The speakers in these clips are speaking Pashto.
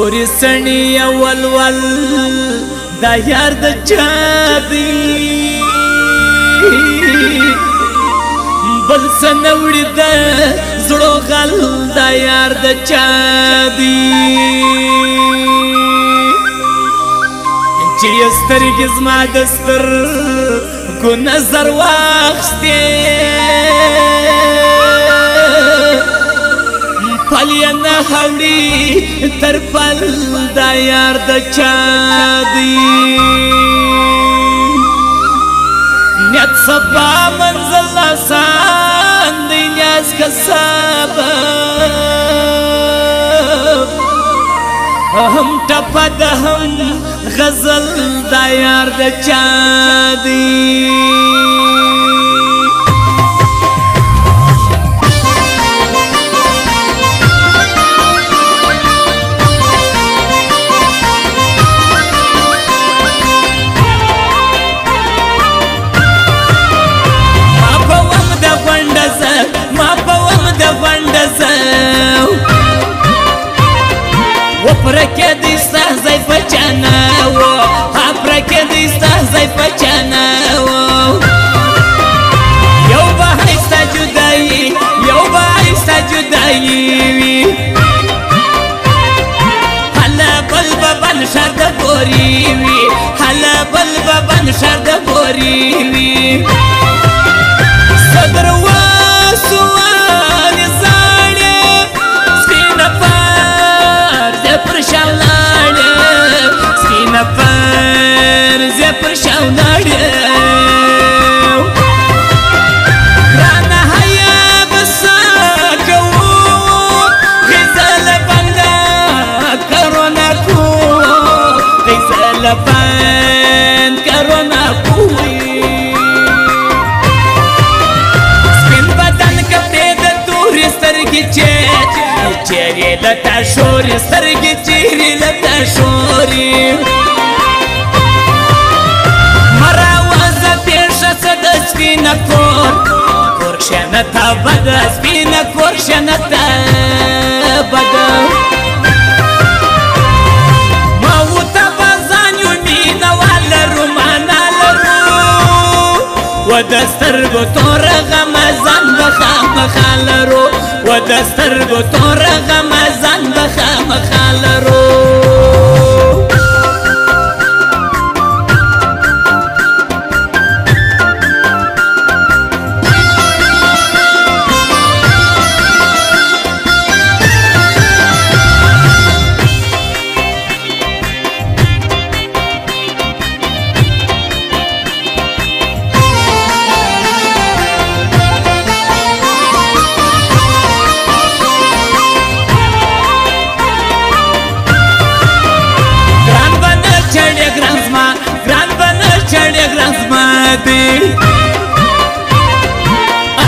توري سني ول دا یار د چا دی بل سنوړي د زړو غل دا یار د چا دی چې سترګې زما د سترګو نظر واخیستې پل یې نه اوړي تر پل دا یار د چا دی نیت سبا منزل آسان دی نیاز کا سبب هم ټپه ده هم غزل دا یار د چا دی وپرکه دی ستهزی پچانو اپرکه دی ستهزی پچانو یو با ایستا جدایی یو با ایستا جدایی وی حالا بل ببن شرد بوری وی حالا بل ببن شرد بوری وی صدر واسوان زاڑی سپین پر شاولاړه سپینه پر پر شاولاړه رانه حیا بسا کوو غزل بنده کرونا کو غزل بند کرونا کوی سپین بدن کپړې د تورې سترګې چیرې لتا شورې سترګې چیرې لتا شورې مراوزه پیښه څه د سپینه کور ښه تا بده سپینه کور ښه تا بده ما ورته به ځان یو مینهوال لرو معنا لرو و د سترګو توره غمه ځان به خامخا لرو و د سترګو توره غمه ځان به خامخا لرو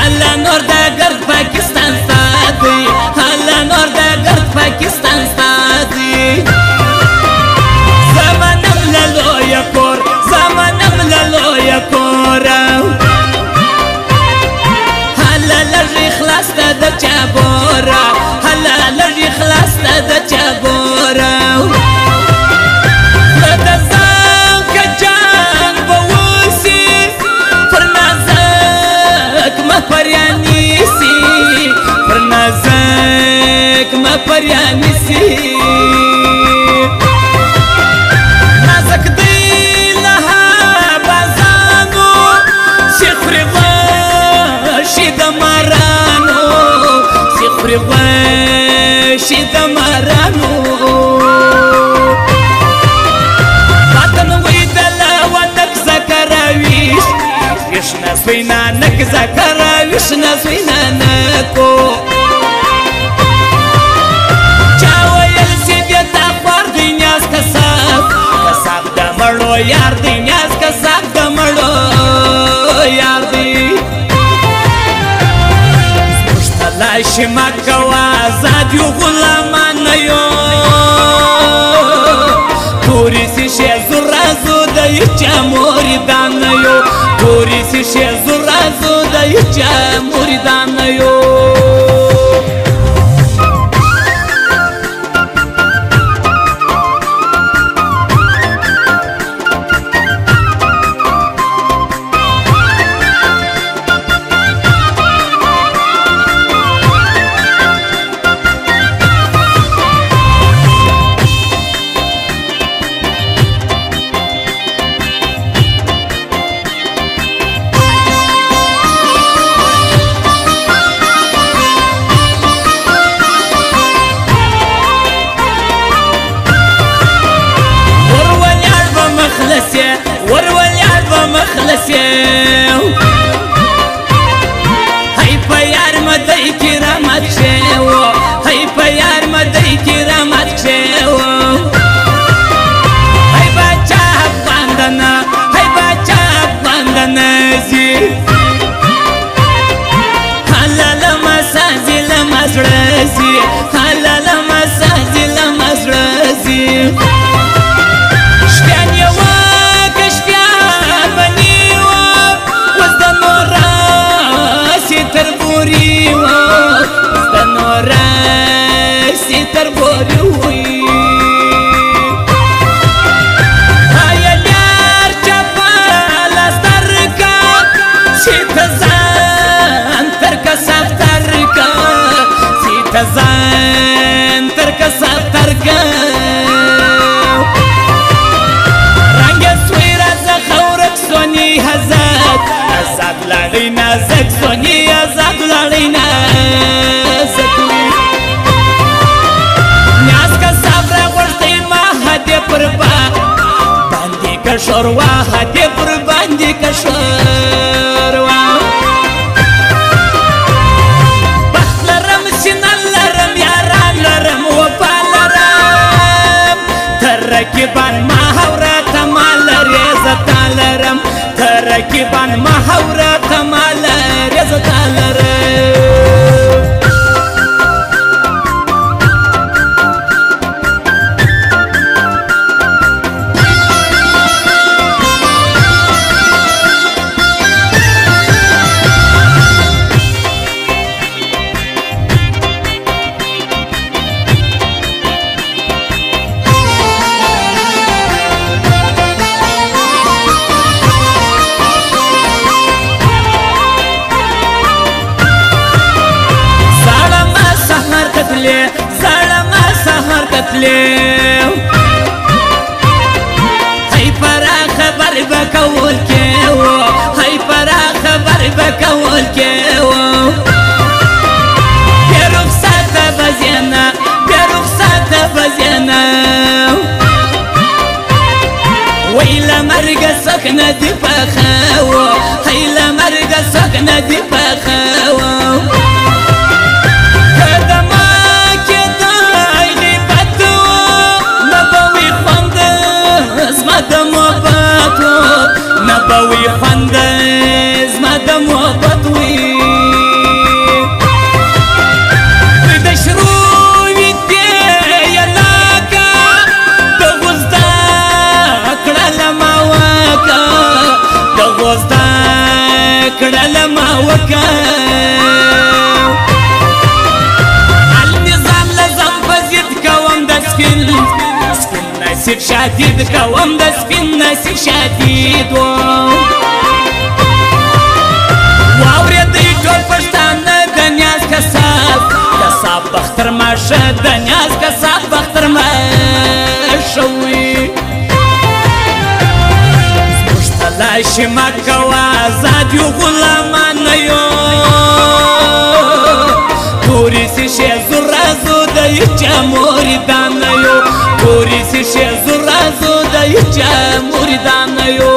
الله نور د ګرد پاکستان ساتي الله نور د ګرد پاکستان ساتي زمانم له لویه کور زمانم له لویه کور هله لږې خلاص ته د چا بوره هله لږې خلاص ته د چا بوره پریانی سی نازک دی لها بازانو سیخوری غشی دمارانو سیخوری غشی دمارانو باتن ویدلا و نک زکراویش ویشنا سوینا نک زکراویش نسوینا نکو یار دی نیاز کا ساک دا مړو یار دی مشتلاشی مکوا آزاد یو غلامان یو توری سی شیزو رازو دا یچا موریدان یو توری سی شیزو رازو دا یچا موریدان یو مدعي کرامت شیو هی په یار مدعي کرامت شیو هی بچا باندنا هی بچا باندنا زی حلال مسازی لمزرزی حلال مسازی لمزرزی زن ترکا ساترکا رنگ سوی رازا خورک سونی هزاد ازاد لاری نازک سونی ازاد لاری نازک نیاز کا صبر ورشتی ما هدی پر باندی کشوروا هدی پر باندی کشوروا ترکیبان محورت مال ریزت لرم ترکیبان محورت مال ریزت لرم هی پرا خبر بکول کیو هی پرا خبر بکول کیو برخصت بزینا برخصت بزینا ویلا مرگ سکنه دی پخو هیلا مرگ سکنه دی پخو نبوي خندز ما دم وبطوي بدشروي يا لاكا دغوزدا كرل ما وكا دغوزدا كرل ما وكا النظام لازم بزيد كوام دسكن نسيب شديد كوام دسكن نسيب شديد واوريدي ټول پښتانه د نیاز کساب بختر ماشه د نیاز کساب بختر ماشه وي زموږ تلاشي مه کوه آزاد یو غلامان نه یو تورې سیشې زورازو د هیچا مریدان نه یو تورې سیشې زورازو د هیچا مریدان نه یو